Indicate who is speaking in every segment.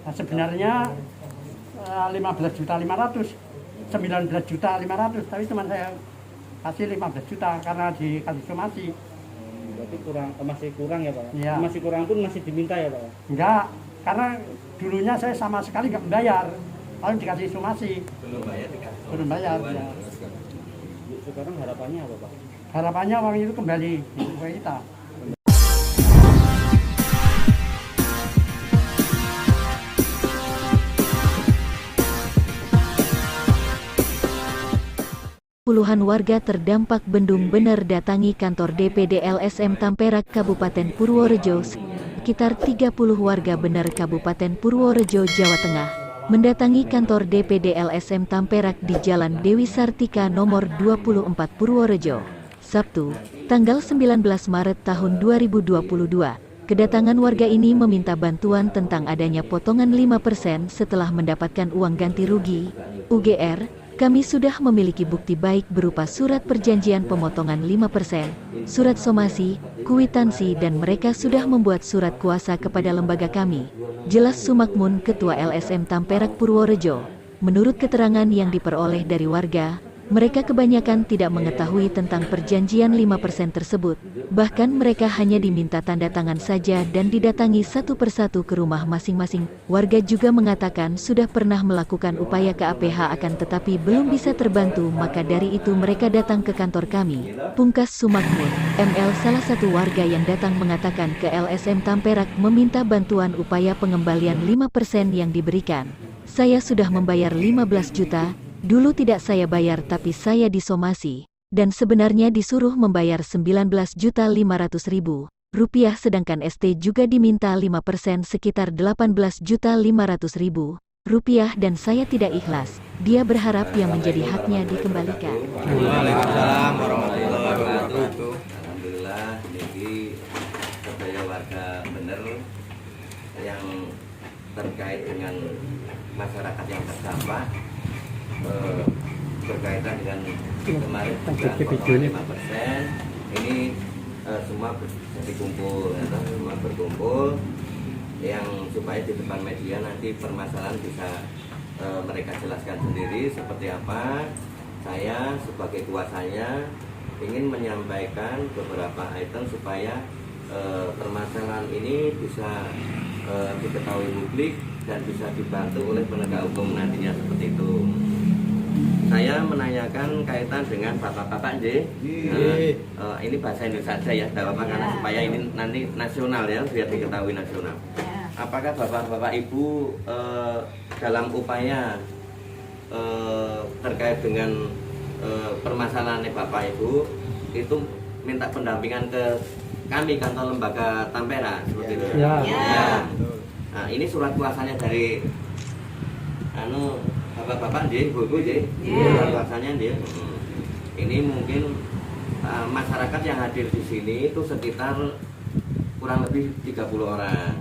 Speaker 1: Nah, sebenarnya 15.500.000, 19.500.000, tapi cuma saya kasih 15 juta karena dikasih somasi.
Speaker 2: Berarti masih kurang ya Pak?
Speaker 1: Ya.
Speaker 2: Masih kurang pun masih diminta ya Pak?
Speaker 1: Enggak, karena dulunya saya sama sekali nggak membayar, lalu dikasih somasi. Belum bayar. Ya.
Speaker 2: Sekarang harapannya apa Pak?
Speaker 1: Harapannya uang itu kembali ke kita.
Speaker 3: Puluhan warga terdampak bendung bener datangi kantor DPD LSM Tamperak Kabupaten Purworejo. Sekitar 30 warga bener Kabupaten Purworejo, Jawa Tengah mendatangi kantor DPD LSM Tamperak di Jalan Dewi Sartika nomor 24 Purworejo, Sabtu, tanggal 19 Maret tahun 2022. Kedatangan warga ini meminta bantuan tentang adanya potongan 5% setelah mendapatkan uang ganti rugi, UGR. Kami sudah memiliki bukti baik berupa surat perjanjian pemotongan 5%, surat somasi, kwitansi, dan mereka sudah membuat surat kuasa kepada lembaga kami. Jelas Sumakmun, Ketua LSM Tamperak Purworejo. Menurut keterangan yang diperoleh dari warga, mereka kebanyakan tidak mengetahui tentang perjanjian 5% tersebut. Bahkan mereka hanya diminta tanda tangan saja dan didatangi satu persatu ke rumah masing-masing. Warga juga mengatakan sudah pernah melakukan upaya ke APH akan tetapi belum bisa terbantu, maka dari itu mereka datang ke kantor kami. Pungkas Sumakmun, ML, salah satu warga yang datang, mengatakan ke LSM Tamperak meminta bantuan upaya pengembalian 5% yang diberikan. Saya sudah membayar 15 juta. Dulu tidak saya bayar tapi saya disomasi, dan sebenarnya disuruh membayar 19.500.000 rupiah, sedangkan ST juga diminta 5% sekitar 18.500.000 rupiah dan saya tidak ikhlas. Dia berharap yang menjadi haknya dikembalikan.
Speaker 4: Waalaikumsalam warahmatullahi wabarakatuh. Alhamdulillah, ini sedaya warga bener yang terkait dengan masyarakat yang terdampak berkaitan dengan kemarin potongan 5%, ini semua jadi kumpul, ya, semua berkumpul yang supaya di depan media nanti permasalahan bisa mereka jelaskan sendiri seperti apa. Saya sebagai kuasanya ingin menyampaikan beberapa item supaya permasalahan ini bisa diketahui publik dan bisa dibantu oleh penegak hukum nantinya, seperti itu. Saya menanyakan kaitan dengan bapak-bapak, ini bahasa Indonesia saja ya, bapak, karena supaya ini nanti nasional ya, biar diketahui nasional. Apakah bapak-bapak ibu dalam upaya terkait dengan permasalahan bapak ibu itu minta pendampingan ke kami, kantor lembaga Tamperak, seperti itu?
Speaker 1: Ya.
Speaker 4: Nah, ini surat kuasanya dari bapak-bapak dia, ibu-ibu dia, surat kuasanya dia. Ini mungkin masyarakat yang hadir di sini itu sekitar kurang lebih 30 orang.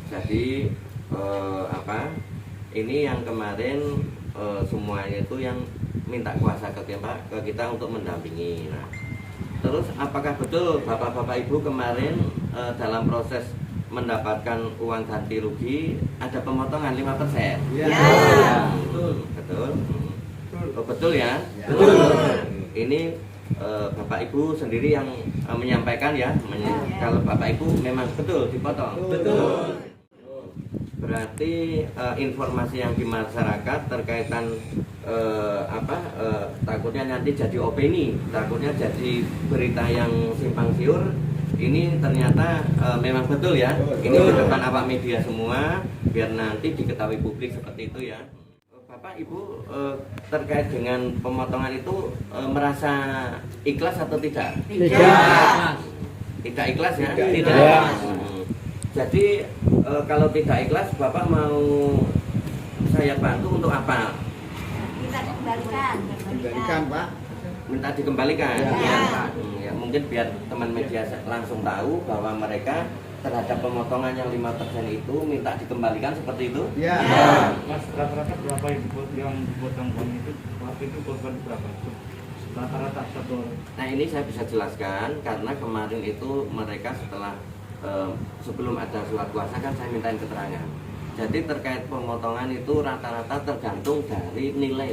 Speaker 4: Jadi ini yang kemarin semuanya itu yang minta kuasa ke kita untuk mendampingi. Nah, terus apakah betul bapak-bapak ibu kemarin dalam proses mendapatkan uang ganti rugi ada pemotongan 5%? Ya. Betul. Betul ya? Betul. Ini bapak ibu sendiri yang menyampaikan ya, kalau bapak ibu memang betul dipotong. Betul. Berarti informasi yang di masyarakat terkaitan takutnya nanti jadi opini, takutnya jadi berita yang simpang siur. Ini ternyata memang betul ya. Ini di depan awak media semua, biar nanti diketahui publik, seperti itu ya. Bapak Ibu terkait dengan pemotongan itu merasa ikhlas atau tidak? Tidak. Tidak ikhlas ya? Tidak. Jadi kalau tidak ikhlas, Bapak mau saya bantu untuk apa?
Speaker 5: Minta dikembalikan.
Speaker 6: Dikembalikan, Pak.
Speaker 4: Minta dikembalikan.
Speaker 5: Ya.
Speaker 4: Ya, mungkin biar teman media langsung tahu bahwa mereka terhadap pemotongan yang 5% itu minta dikembalikan, seperti itu.
Speaker 6: Ya.
Speaker 2: Mas, rata-rata berapa yang dipotong uang itu? Waktu itu korban berapa? Rata-rata satu orang.
Speaker 4: Nah, ini saya bisa jelaskan karena kemarin itu mereka setelah sebelum ada surat kuasa kan saya mintain keterangan. Jadi terkait pemotongan itu rata-rata tergantung dari nilai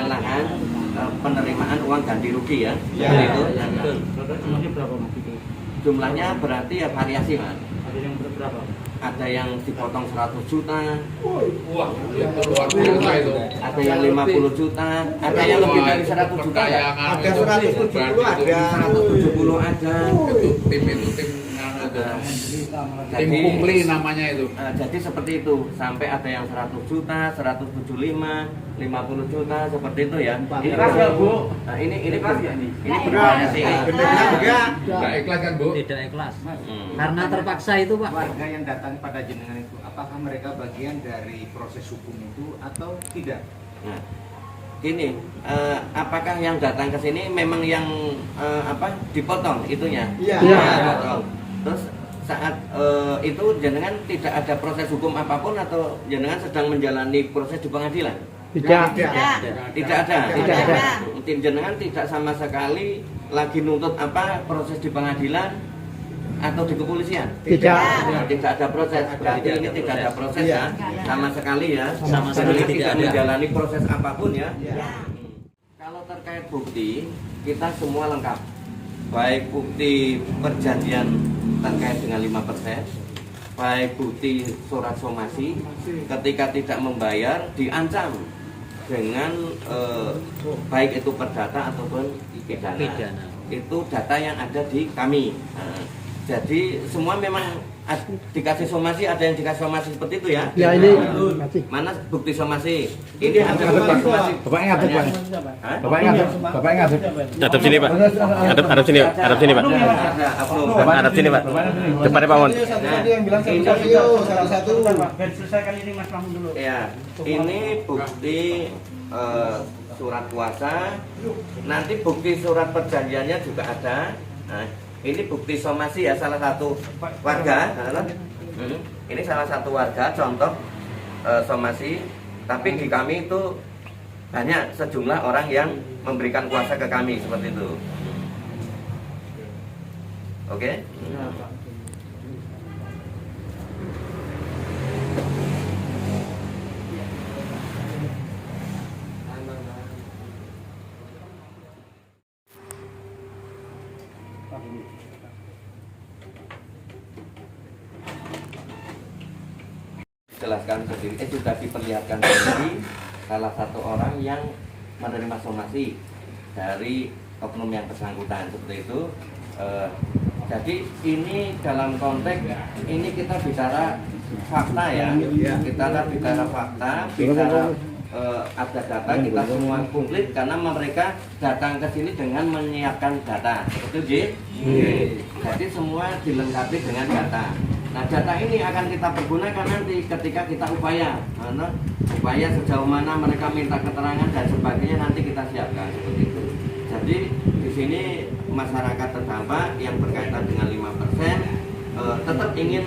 Speaker 4: lahan, penerimaan uang ganti rugi ya. Itu.
Speaker 2: Total jumlahnya berapa Mas itu?
Speaker 4: Jumlahnya berarti ya variasi Mas.
Speaker 2: Ada yang berapa?
Speaker 4: Ada yang dipotong 100 juta,
Speaker 6: Wah, itu luar biasa itu.
Speaker 4: ada yang 50 juta, ada yang lebih dari 100 juta ya.
Speaker 6: Ada
Speaker 7: 170 ada.
Speaker 4: 170 ada.
Speaker 6: Itu tim
Speaker 4: Jadi,
Speaker 6: pungli namanya itu.
Speaker 4: jadi seperti itu, sampai ada yang 100 juta, 175, 50 juta seperti itu ya. Ini
Speaker 2: Ikhlas ya, Bu?
Speaker 4: Nah, ini
Speaker 2: Ikhlas ya, ini?
Speaker 4: Ini
Speaker 5: Ikhlas.
Speaker 4: benar sih.
Speaker 7: Benernya enggak.
Speaker 6: Nggak ikhlas kan, Bu?
Speaker 8: Tidak ikhlas.
Speaker 4: Hmm.
Speaker 8: Karena terpaksa itu, Pak.
Speaker 7: Warga yang datang pada jenengan itu, apakah mereka bagian dari proses hukum itu atau tidak?
Speaker 4: Nah, gini, apakah yang datang ke sini memang yang dipotong itunya?
Speaker 7: Iya.
Speaker 4: Dipotong. Terus saat itu jenengan tidak ada proses hukum apapun atau jenengan sedang menjalani proses di pengadilan?
Speaker 1: Tidak.
Speaker 4: Tidak ada.
Speaker 1: Tidak ada.
Speaker 4: Tim jenengan tidak sama sekali lagi nuntut proses di pengadilan atau di kepolisian?
Speaker 1: Tidak.
Speaker 4: Tidak ada proses. Berarti ini tidak ada proses ya, sama sekali ya.
Speaker 8: Sama sekali
Speaker 4: Jenengan
Speaker 8: tidak ada.
Speaker 4: menjalani proses apapun ya.
Speaker 5: Ya.
Speaker 4: Kalau terkait bukti, kita semua lengkap. Baik bukti perjanjian terkait dengan 5%, baik bukti surat somasi ketika tidak membayar diancam dengan baik itu perdata ataupun pidana. Itu data yang ada di kami. Jadi semua memang dikasih somasi, ada yang dikasih somasi seperti itu ya.
Speaker 1: Ya ini masih.
Speaker 4: Mana bukti somasi? Ini ada bukti somasi.
Speaker 9: Bapaknya ngadep, Pak.
Speaker 4: Hah?
Speaker 9: Bapaknya ngadep.
Speaker 10: Hadap sini Pak. Hadap sini Pak. Hadap sini Pak.
Speaker 4: Ada upload.
Speaker 10: Bapak hadap sini Pak. Depannya Pak Mon.
Speaker 7: yang bilang
Speaker 4: ini-
Speaker 7: salah satu.
Speaker 2: Biar selesaikan ini Mas Mahmud dulu.
Speaker 4: Ya, ini bukti surat kuasa. Nanti bukti surat perjanjiannya juga ada. Nah, ini bukti somasi ya, salah satu warga. Ini salah satu warga contoh somasi. Tapi di kami itu banyak sejumlah orang yang memberikan kuasa ke kami seperti itu. Oke? Jelaskan sendiri, sudah diperlihatkan sendiri salah satu orang yang menerima somasi dari oknum yang bersangkutan seperti itu. Jadi ini dalam konteks ini kita bicara fakta ya, kita bicara fakta, bicara ada data, kita semua komplit karena mereka datang ke sini dengan menyiapkan data, seperti itu. Jadi semua dilengkapi dengan data. Nah, data ini akan kita pergunakan nanti ketika kita upaya sejauh mana mereka minta keterangan dan sebagainya nanti kita siapkan seperti itu. Jadi di sini masyarakat terdampak yang berkaitan dengan 5% tetap ingin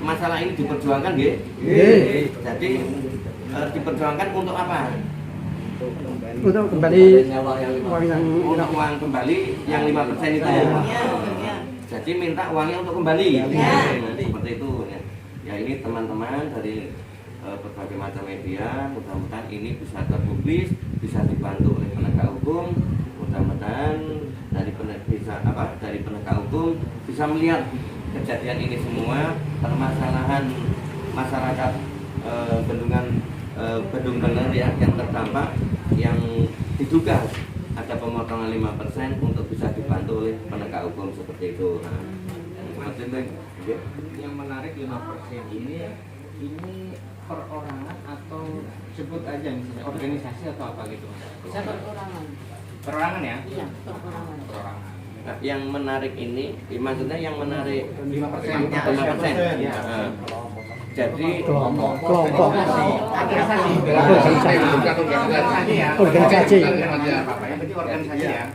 Speaker 4: masalah ini diperjuangkan, nggih. Jadi diperjuangkan untuk apa?
Speaker 1: Untuk kembali uang yang
Speaker 4: Untuk uang kembali yang 5% itu. Jadi minta uangnya untuk kembali. Seperti itu ya. Ya ini teman-teman dari berbagai macam media, mudah-mudahan ini bisa terpublis, bisa dibantu oleh penegak hukum. Mudah-mudahan dari penegak hukum bisa melihat kejadian ini semua, permasalahan masyarakat Bendung Bener ya yang terdampak, yang diduga ada pemotongan 5% untuk bisa dibantu oleh penegak hukum seperti itu. Nah, seperti itu.
Speaker 7: Yang menarik 5% ini perorangan atau sebut aja misalnya organisasi atau apa gitu?
Speaker 5: Bisa perorangan.
Speaker 7: Perorangan ya?
Speaker 5: Iya, perorangan.
Speaker 7: Perorangan.
Speaker 4: Nah, yang menarik ini, maksudnya yang menarik
Speaker 7: 5%.
Speaker 4: 5%. Ya. Jadi
Speaker 1: kelompok
Speaker 7: Organisasi.
Speaker 1: organisasi.
Speaker 7: Berarti organisasi ya?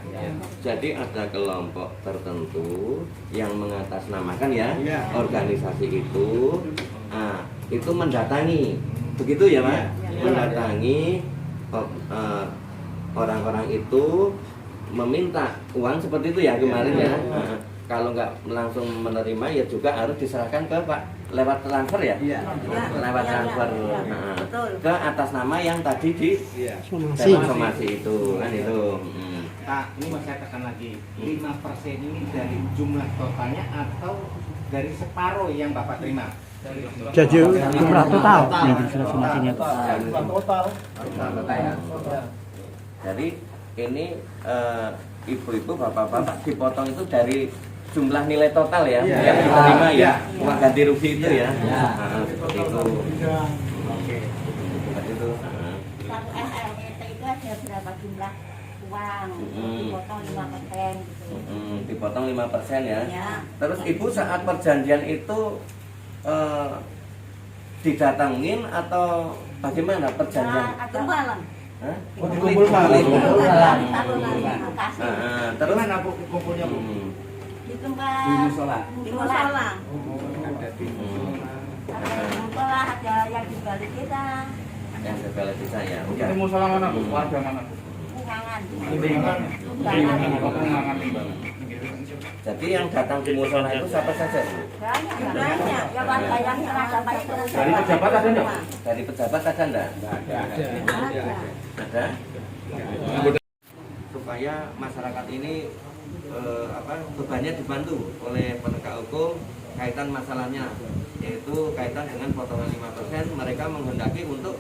Speaker 4: Jadi ada kelompok tertentu yang mengatasnamakan ya organisasi itu mendatangi, begitu ya Pak, mendatangi orang-orang itu meminta uang seperti itu ya kemarin ya. kalau nggak langsung menerima ya juga harus diserahkan ke Pak lewat transfer ya?
Speaker 7: Iya.
Speaker 4: Lewat transfer nah, ke atas nama yang tadi di
Speaker 1: Somasi.
Speaker 4: somasi itu kan itu.
Speaker 7: Pak, ini mau saya tekan lagi, 5% ini dari jumlah totalnya atau dari separuh yang Bapak terima?
Speaker 1: Jadi jumlah total yang somasinya.
Speaker 4: Total ya. Jadi ini ibu-ibu, bapak-bapak dipotong itu dari jumlah nilai total ya, yang diterima ya, uang ganti rugi itu ya. Seperti itu. Seperti itu.
Speaker 5: Satu SLET itu ada berapa jumlah uang? Dipotong 5% gitu.
Speaker 4: Dipotong 5% ya.
Speaker 5: Ya.
Speaker 4: Terus ibu saat perjanjian itu didatangin atau bagaimana perjanjian?
Speaker 5: Kembalan.
Speaker 4: Hah?
Speaker 1: Dikumpulkan.
Speaker 4: Terus
Speaker 7: Mana Bu kumpulnya Bu?
Speaker 5: Di tempat
Speaker 7: Di musola.
Speaker 5: Di musola. Ada di musola, ada yang di balik kita.
Speaker 4: yang sebelum bisa ya.
Speaker 2: Itu
Speaker 4: Udah.
Speaker 2: musola mana Bu? Warga mana Bu?
Speaker 5: Kumangan.
Speaker 2: Timbangan. Timbangan.
Speaker 4: Jadi yang datang di musola itu siapa saja Bu?
Speaker 5: Banyak. Ya warga yang seragam itu.
Speaker 2: Dari pejabat ada nggak?
Speaker 4: Dari pejabat ada enggak? Ada. Supaya masyarakat ini bebannya dibantu oleh penegak hukum kaitan masalahnya, yaitu kaitan dengan potongan 5%. Mereka menghendaki untuk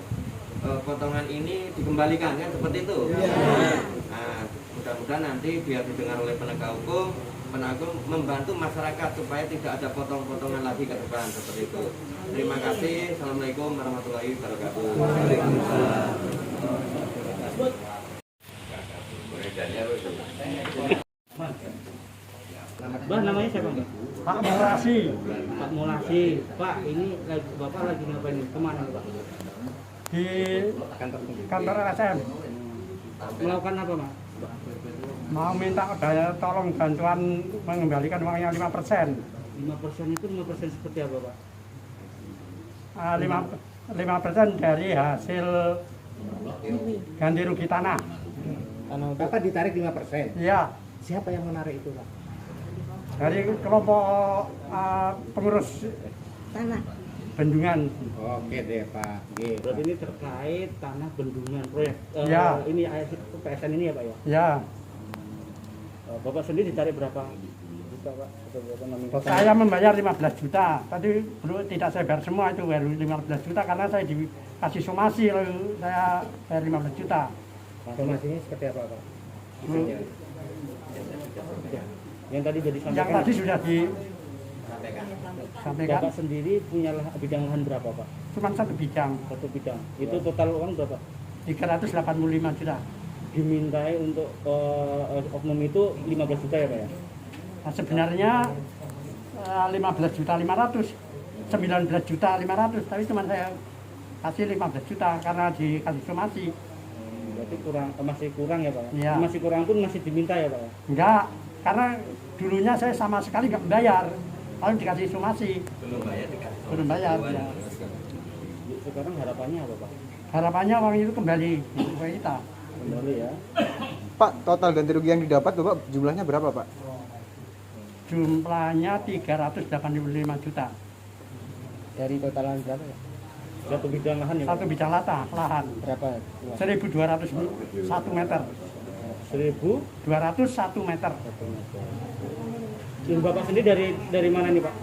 Speaker 4: potongan ini dikembalikan kan seperti itu. Nah, mudah-mudahan nanti biar didengar oleh penegak hukum, penegak hukum membantu masyarakat supaya tidak ada potong-potongan lagi ke depan seperti itu. Terima kasih. Assalamualaikum warahmatullahi wabarakatuh.
Speaker 2: Bah, namanya siapa Mbak?
Speaker 1: Pak Mulasi
Speaker 2: Pak Mulasi. Pak, ini Bapak lagi ngapain? Kemana Pak?
Speaker 1: di kantor LSM
Speaker 2: Melakukan apa Mas?
Speaker 1: mau minta daya tolong bantuan mengembalikan uangnya 5%.
Speaker 2: 5% itu 5% seperti apa Pak?
Speaker 1: 5% dari hasil ganti rugi tanah.
Speaker 7: Bapak ditarik 5%.
Speaker 1: Iya,
Speaker 7: Siapa yang menarik itu Pak?
Speaker 1: dari kelompok pengurus
Speaker 5: Tanah.
Speaker 1: bendungan.
Speaker 7: Oke deh Pak.
Speaker 2: Berarti ini terkait tanah bendungan proyek.
Speaker 1: Ya.
Speaker 2: Ini PSN ini ya Pak ya?
Speaker 1: Ya,
Speaker 2: Bapak sendiri ditarik berapa juta Pak? Atau berapa nominal?
Speaker 1: saya membayar 15 juta. Tadi belum tidak saya bayar semua itu baru 15 juta karena saya dikasih somasi lalu saya bayar 15 juta.
Speaker 7: Informasinya seperti apa Pak?
Speaker 2: Yang tadi jadi
Speaker 1: Yang
Speaker 2: sampaikan.
Speaker 1: tadi sudah disampaikan,
Speaker 2: Bapak sendiri punya bidang lahan berapa Pak?
Speaker 1: cuma satu bidang,
Speaker 2: Satu bidang. Itu total uang berapa?
Speaker 1: 385 juta.
Speaker 2: Dimintai untuk oknum itu 15 juta ya Pak ya?
Speaker 1: Nah, sebenarnya 15 juta 500, 19 juta 500, tapi cuma saya kasih 15 juta karena dikasih somasi.
Speaker 2: Berarti masih kurang ya Pak?
Speaker 1: Iya.
Speaker 2: Masih kurang pun masih diminta ya Pak?
Speaker 1: Enggak, karena dulunya saya sama sekali nggak membayar, lalu dikasih somasi. Belum bayar. Ya.
Speaker 2: Sekarang harapannya apa Pak?
Speaker 1: Harapannya uang itu kembali ke kita.
Speaker 2: Kembali ya.
Speaker 8: Pak, total ganti rugi yang didapat Bapak jumlahnya berapa Pak?
Speaker 1: Jumlahnya 385 juta.
Speaker 7: Dari totalan berapa ya?
Speaker 2: Satu bidang lahan ya Pak?
Speaker 1: Satu bidang lahan
Speaker 7: Berapa?
Speaker 1: 1.201 meter. 201 meter.
Speaker 2: Yang Bapak sendiri dari mana nih Pak?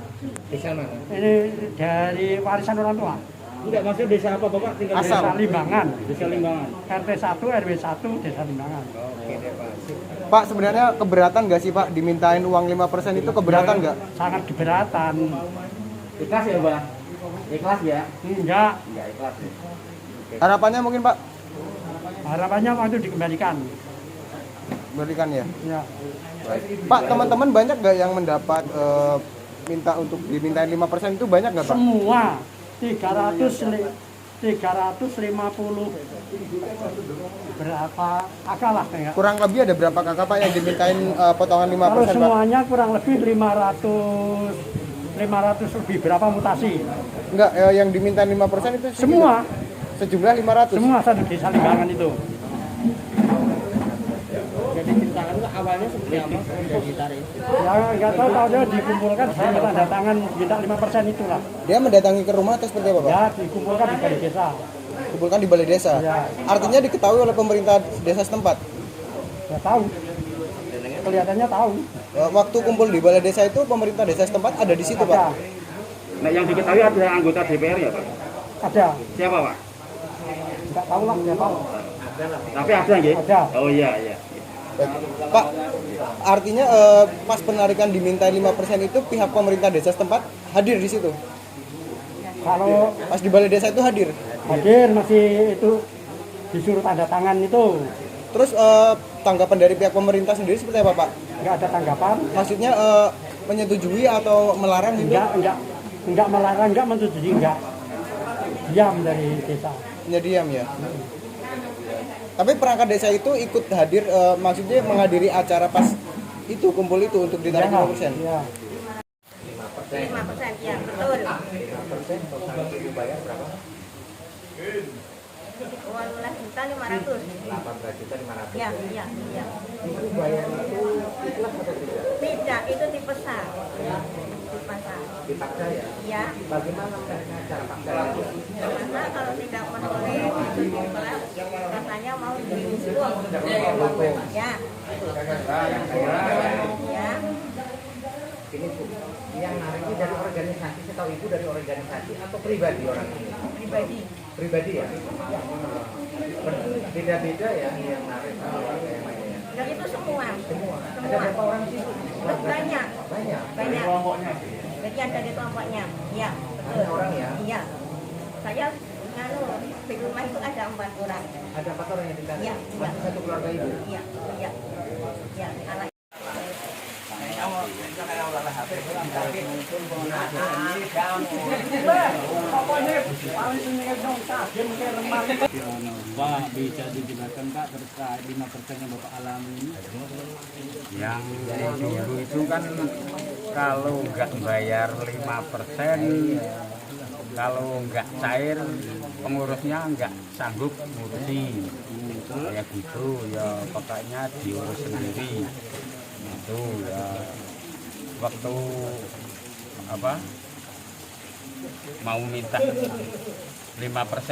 Speaker 7: Desa mana?
Speaker 1: Ini dari warisan orang tua.
Speaker 2: Enggak, maksudnya desa apa Bapak tinggal di
Speaker 1: Desa Limbangan.
Speaker 2: Desa Limbangan.
Speaker 1: RT 1 RW 1 Desa Limbangan.
Speaker 7: Oke deh Pak.
Speaker 8: Pak, sebenarnya keberatan nggak sih Pak dimintain uang 5% itu keberatan nggak?
Speaker 1: Sangat keberatan.
Speaker 2: Ikhlas ya Pak? Ikhlas ya?
Speaker 1: Enggak,
Speaker 2: Enggak ikhlas ya.
Speaker 8: Harapannya mungkin Pak,
Speaker 1: harapannya uang itu dikembalikan.
Speaker 8: berikan ya.
Speaker 1: Ya.
Speaker 8: Pak, teman-teman banyak nggak yang mendapat minta untuk dimintain 5% itu banyak nggak Pak?
Speaker 1: Semua 350 berapa kakak lah kayak.
Speaker 8: Kurang lebih ada berapa kakak Pak yang dimintain potongan 5%
Speaker 1: Kalau
Speaker 8: Pak?
Speaker 1: semuanya kurang lebih 500 lebih berapa mutasi?
Speaker 8: Enggak, yang dimintain 5% itu
Speaker 1: Semua,
Speaker 8: sejumlah 500.
Speaker 1: semua satu desa Limbangan itu.
Speaker 2: Jadi ceritakan Pak,
Speaker 9: awalnya seperti apa udah ditarik?
Speaker 1: Ya nggak tahu, tahunya dikumpulkan saya tanda tangan minta 5% itulah.
Speaker 8: Dia mendatangi ke rumah atau seperti apa, Pak?
Speaker 1: Ya dikumpulkan di balai desa.
Speaker 8: Kumpulkan di balai desa.
Speaker 1: Ya.
Speaker 8: Artinya diketahui oleh pemerintah desa setempat.
Speaker 1: Ya tahu. Kelihatannya tahu.
Speaker 8: Waktu kumpul di balai desa itu pemerintah desa setempat ada di situ,
Speaker 1: Ada.
Speaker 8: Pak.
Speaker 2: Nah, yang diketahui ada anggota DPR ya, Pak?
Speaker 1: Ada.
Speaker 2: Siapa, Pak?
Speaker 1: Nggak tahu lah, nggak tahu.
Speaker 2: Tapi ada nggih?
Speaker 1: Ada.
Speaker 2: Oh iya, iya.
Speaker 8: Baik. Pak, artinya pas penarikan diminta 5% itu pihak pemerintah desa setempat hadir di situ.
Speaker 1: Kalau
Speaker 8: Pas di balai desa itu hadir.
Speaker 1: hadir masih itu disuruh tanda tangan itu
Speaker 8: Terus tanggapan dari pihak pemerintah sendiri seperti apa, Pak?
Speaker 1: nggak ada tanggapan.
Speaker 8: Maksudnya menyetujui atau melarang gitu?
Speaker 1: Enggak melarang, enggak menyetujui, enggak. Diam dari desa.
Speaker 8: Hanya diam ya. Tapi perangkat desa itu ikut hadir, maksudnya menghadiri acara pas itu kumpul itu untuk ditarik 5%.
Speaker 1: Ya.
Speaker 5: 5%, ya betul.
Speaker 7: 5% total dibayar berapa?
Speaker 5: 18.500.
Speaker 7: 18.500.
Speaker 5: Ya, iya, iya.
Speaker 7: Itu bayar itu ikhlas atau tidak?
Speaker 5: Tidak, itu dipesan. Dipasang.
Speaker 7: Dipaksa ya?
Speaker 5: Ya,
Speaker 7: Bagaimana mereka cara paksa?
Speaker 5: karena kalau tidak menulis itu dipelas, katanya mau dihukum. Ya. Ya.
Speaker 7: Ini Bu, yang narik ini dari organisasi, setahu Ibu dari organisasi atau pribadi orang ini?
Speaker 5: Pribadi.
Speaker 7: Pribadi ya? Berarti beda-beda ya yang narik sama warga yang lain ya?
Speaker 5: Dan itu semua.
Speaker 7: Semua. Ada
Speaker 5: Semua.
Speaker 7: berapa orang sih Bu?
Speaker 5: Banyak.
Speaker 7: Banyak.
Speaker 5: Banyak. Jadi ada di kelompoknya. Iya, betul.
Speaker 7: Banyak orang ya?
Speaker 5: Iya. Saya di rumah itu ada 4 orang.
Speaker 7: Ada 4 orang yang ditarik?
Speaker 5: Iya,
Speaker 7: Masih satu keluarga Ibu?
Speaker 5: Iya, iya. Iya, anak.
Speaker 2: Pak, bisa dijelaskan Pak terkait 5% yang Bapak alami ini?
Speaker 11: Yang dulu itu kan kalau nggak bayar 5%, kalau nggak cair pengurusnya nggak sanggup ngurusi. Ya gitu, ya pokoknya diurus sendiri. Itu ya waktu apa mau minta 5%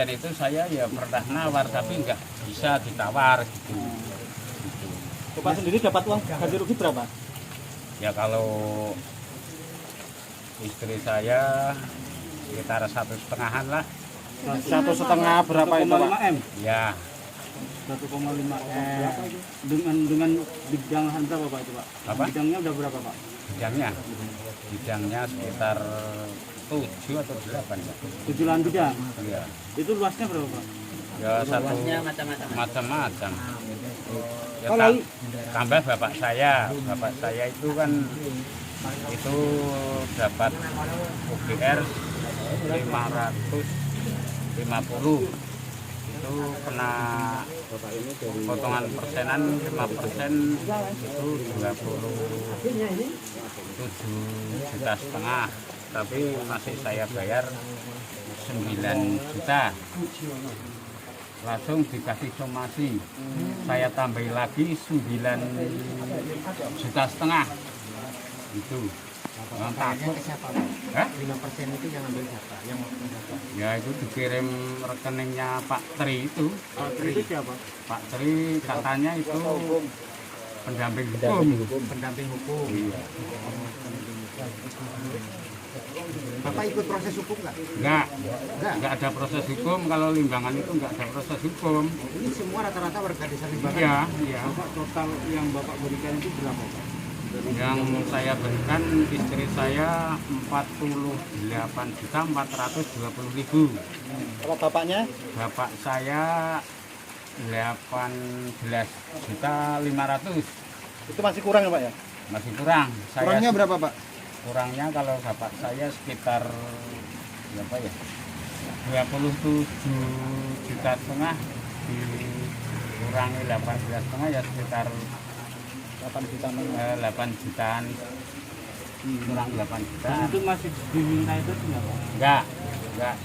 Speaker 11: itu saya ya pernah nawar tapi nggak bisa ditawar gitu.
Speaker 2: Bapak sendiri dapat uang ganti rugi berapa?
Speaker 11: Ya kalau istri saya sekitar 1,5-an lah.
Speaker 2: 1,5 berapa itu Pak? M?
Speaker 11: Ya
Speaker 2: 1,5 dengan bidang berapa Pak itu Pak?
Speaker 11: Apa?
Speaker 2: Bidangnya udah berapa Pak?
Speaker 11: bidangnya sekitar 7 atau 8 ya.
Speaker 2: 7 lan bidang?
Speaker 11: Iya.
Speaker 2: Itu luasnya berapa Pak?
Speaker 11: Ya satu macam-macam. Ya, tambah bapak saya itu kan itu dapat UGR 550. Itu kena potongan persenan 5% itu 27,5 juta, tapi masih saya bayar 9 juta. Langsung dikasih somasi, saya tambahin lagi 9,5 juta itu.
Speaker 7: Takut siapa Pak? 5% itu yang ambil siapa? Yang siapa?
Speaker 11: Ya itu dikirim rekeningnya Pak Tri itu.
Speaker 2: Pak Tri itu siapa?
Speaker 11: Pak Tri katanya itu pendamping hukum.
Speaker 7: Pendamping hukum.
Speaker 11: Iya.
Speaker 7: Bapak ikut proses hukum nggak?
Speaker 11: Nggak ada proses hukum. Kalau Limbangan itu nggak ada proses hukum.
Speaker 7: Ini semua rata-rata warga desa Limbangan.
Speaker 11: Iya, iya.
Speaker 2: Bapak total yang Bapak berikan itu berapa Pak?
Speaker 11: Yang saya berikan istri saya 48.420.000.
Speaker 2: Kalau bapaknya?
Speaker 11: Bapak saya 18.500.000.
Speaker 2: Itu masih kurang ya Pak ya?
Speaker 11: Masih kurang.
Speaker 8: Kurangnya berapa, Pak?
Speaker 11: Kurangnya kalau bapak saya sekitar berapa ya? 27,5 juta dikurangi 18,5 ya sekitar 8 jutaan. Kurang 8 juta.
Speaker 2: Itu masih diminta itu
Speaker 11: enggak. Ya,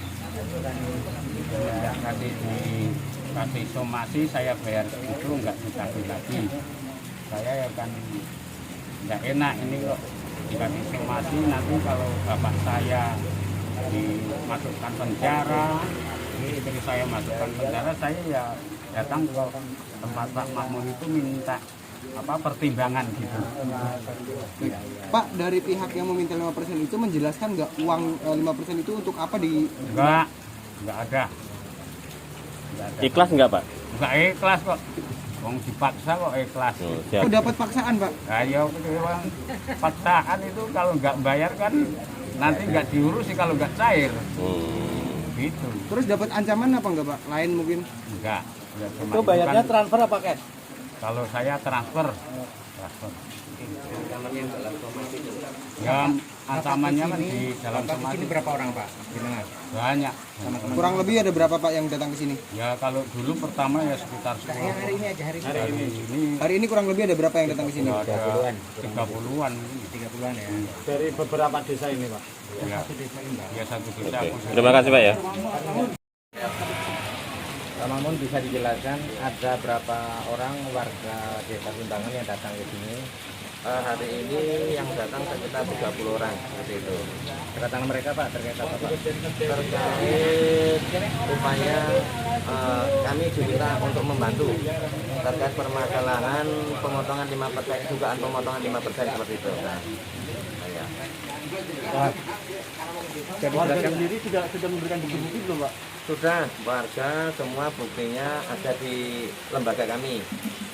Speaker 11: kasih somasi saya bayar segitu enggak dikasih lagi. saya ya kan nggak enak ini kok dikasih somasi, nanti kalau bapak saya dimasukkan penjara, istri saya masukkan penjara, saya ya datang ke tempat Pak Makmun itu minta pertimbangan gitu.
Speaker 8: Pak, dari pihak yang meminta 5% itu menjelaskan nggak uang 5% itu untuk apa di?
Speaker 11: Enggak ada.
Speaker 10: Ikhlas nggak Pak?
Speaker 11: Enggak ikhlas kok. Wong dipaksa kok ikhlas.
Speaker 8: Oh, dapat paksaan, Pak?
Speaker 11: Ayo, paksaan itu kalau nggak bayar kan nanti nggak diurus sih kalau nggak cair. Gitu.
Speaker 8: Terus dapat ancaman apa enggak, Pak? Lain mungkin?
Speaker 11: Enggak.
Speaker 9: Itu bayarnya transfer apa cash?
Speaker 11: Kalau saya transfer. Ya, ancamannya kan di dalam somasi.
Speaker 7: Ini berapa orang Pak? Gimana?
Speaker 11: Banyak.
Speaker 8: Kurang lebih ada berapa Pak yang datang ke sini?
Speaker 11: Ya kalau dulu pertama ya sekitar 10.
Speaker 7: Hari ini aja, hari ini.
Speaker 8: Hari ini kurang lebih ada berapa yang datang ke sini?
Speaker 11: Ada 30-an.
Speaker 7: 30-an ya.
Speaker 9: Dari beberapa desa ini Pak.
Speaker 11: Ya, ya satu desa.
Speaker 10: Terima kasih Pak ya.
Speaker 7: Pak Mamun, bisa dijelaskan ada berapa orang warga Desa Timbangan yang datang ke sini?
Speaker 4: Hari ini yang datang sekitar 30 orang seperti itu.
Speaker 7: Kedatangan mereka Pak terkait apa Pak?
Speaker 4: Terkait upaya kami diminta untuk membantu terkait permasalahan pemotongan 5%, dugaan pemotongan 5% seperti itu. Nah, ya.
Speaker 9: Warga sendiri sudah memberikan bukti-bukti belum Pak?
Speaker 4: Sudah, warga semua buktinya ada di lembaga kami.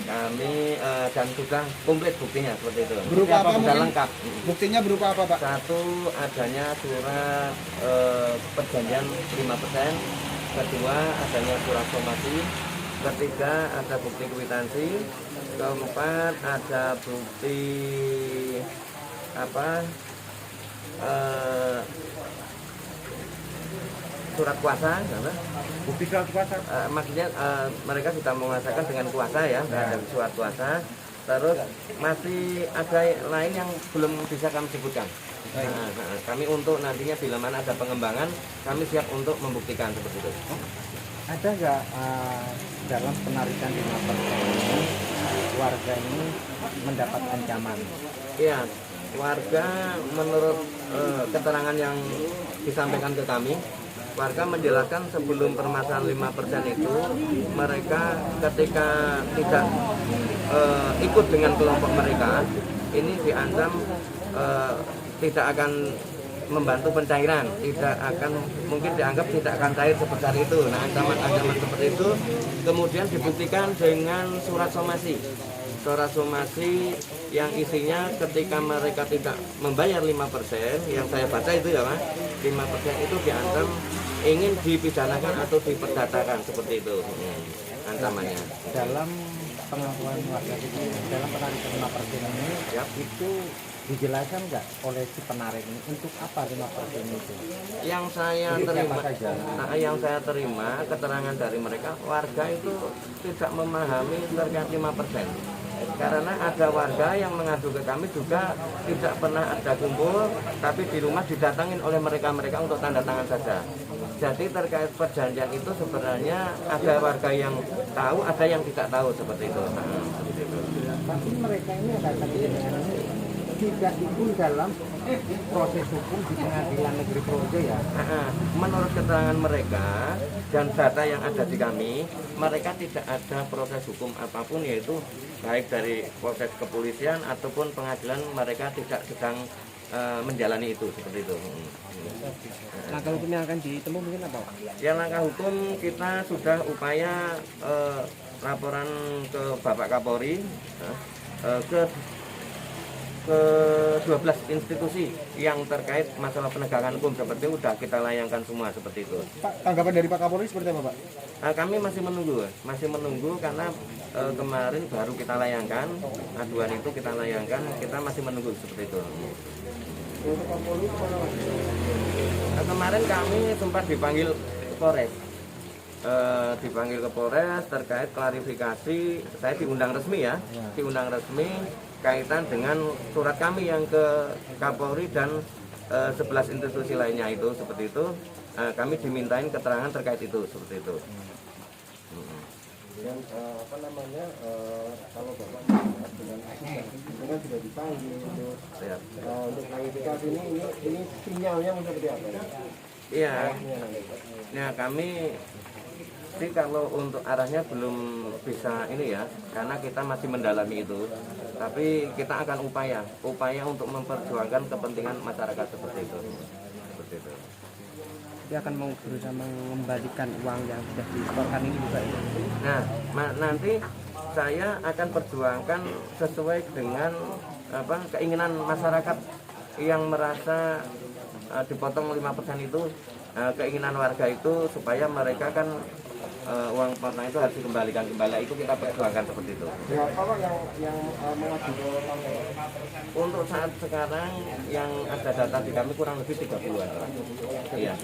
Speaker 4: Kami dan sudah komplit buktinya seperti itu.
Speaker 8: Berupa apa?
Speaker 4: Sudah lengkap.
Speaker 8: Buktinya berupa apa Pak?
Speaker 4: Satu, adanya surat perjanjian 5%. Kedua, adanya surat somasi. Ketiga, ada bukti kwitansi. Keempat, ada bukti surat kuasa,
Speaker 7: Bukti surat kuasa?
Speaker 4: maksudnya mereka sudah menguasakan dengan kuasa ya, ada surat kuasa. Terus masih ada lain yang belum bisa kami sebutkan. Kami untuk nantinya bila mana ada pengembangan, kami siap untuk membuktikan seperti itu.
Speaker 7: Ada nggak dalam penarikan 5% ini warga ini mendapat ancaman?
Speaker 4: Iya, warga menurut keterangan yang disampaikan ke kami, warga menjelaskan sebelum permasalahan 5% itu mereka ketika tidak ikut dengan kelompok mereka ini diancam tidak akan membantu pencairan, tidak akan mungkin dianggap tidak akan cair sebesar itu. Nah, ancaman-ancaman seperti itu kemudian dibuktikan dengan surat somasi. Surat somasi yang isinya ketika mereka tidak membayar 5%, yang saya baca itu ya Mas, 5% itu diancam ingin dipidanakan atau diperdatakan seperti itu ancamannya.
Speaker 7: Dalam pengakuan warga itu, dalam penarikan 5% ini, itu dijelaskan nggak oleh si penarik ini untuk apa 5% itu?
Speaker 4: Yang saya terima keterangan dari mereka, warga itu tidak memahami terkait 5%. Karena ada warga yang mengadu ke kami juga tidak pernah ada kumpul, tapi di rumah didatangin oleh mereka untuk tanda tangan saja. Jadi terkait perjanjian itu sebenarnya ada warga yang tahu, ada yang tidak tahu seperti itu.
Speaker 7: Tapi mereka ini datang ke dengan tidak ikut dalam proses hukum di Pengadilan Negeri Projo ya.
Speaker 4: Menurut keterangan mereka dan data yang ada di kami, mereka tidak ada proses hukum apapun, yaitu baik dari proses kepolisian ataupun pengadilan, mereka tidak sedang menjalani itu seperti itu.
Speaker 7: Langkah hukum yang akan ditempuh mungkin apa?
Speaker 4: Ya, langkah hukum kita sudah upaya laporan ke Bapak Kapolri, ke 12 institusi yang terkait masalah penegakan hukum seperti itu sudah kita layangkan semua seperti itu.
Speaker 8: Pak, tanggapan dari Pak Kapolri seperti apa Pak?
Speaker 4: Kami masih menunggu karena kemarin baru kita layangkan aduan itu, kita layangkan, kita masih menunggu seperti itu. Kemarin kami sempat dipanggil Polres. Dipanggil ke Polres terkait klarifikasi, saya diundang resmi ya, diundang resmi kaitan dengan surat kami yang ke Kapolri dan 11 institusi lainnya itu seperti itu. Kami dimintain keterangan terkait itu seperti itu.
Speaker 8: Dan apa namanya kalau bapak melihat dengan asisten itu kan sudah dipanggil untuk klarifikasi ini sinyalnya seperti apa?
Speaker 4: Iya. Nah kami sih kalau untuk arahnya belum bisa ini ya, karena kita masih mendalami itu. Tapi kita akan upaya untuk memperjuangkan kepentingan masyarakat seperti itu.
Speaker 8: Dia akan mau berusaha mengembalikan uang yang sudah disetorkan ini juga ya?
Speaker 4: Nah, nanti saya akan perjuangkan sesuai dengan keinginan masyarakat yang merasa dipotong 5% itu, keinginan warga itu supaya mereka kan uang potong itu harus dikembalikan kembali, itu kita perjuangkan seperti itu.
Speaker 8: Ya, apa yang mengajukan?
Speaker 4: Untuk saat sekarang yang ada data di kami kurang lebih 30-an. Iya.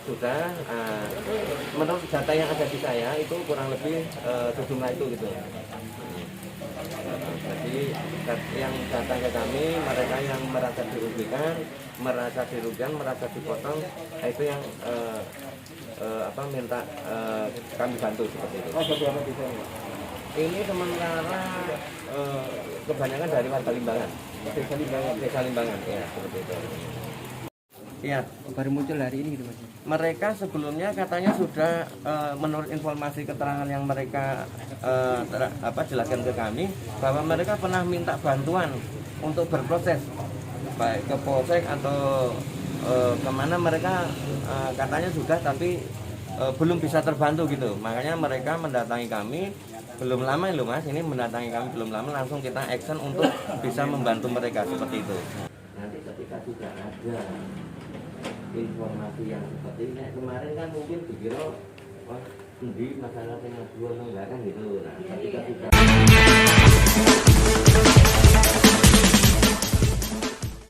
Speaker 4: Sudah. Menurut data yang ada di saya itu kurang lebih sejumlah itu gitu. Jadi yang datang ke kami, mereka yang merasa dirugikan, merasa dipotong, itu yang minta kami bantu seperti itu. Ini sementara kebanyakan dari warga Limbangan. Desa Limbangan, ya seperti itu. Iya.
Speaker 8: Baru muncul hari ini gitu Mas?
Speaker 4: Mereka sebelumnya katanya sudah menurut informasi keterangan yang mereka jelaskan ke kami, bahwa mereka pernah minta bantuan untuk berproses baik ke Polsek atau kemana, mereka katanya sudah, tapi belum bisa terbantu gitu. Makanya mereka mendatangi kami belum lama loh Mas, ini mendatangi kami belum lama, langsung kita action untuk bisa membantu mereka seperti itu. Nanti ketika sudah ada informasi yang seperti ini, kemarin kan mungkin dikira wah di masalah dengan dua enggak kan gitu. Nah, ketika sudah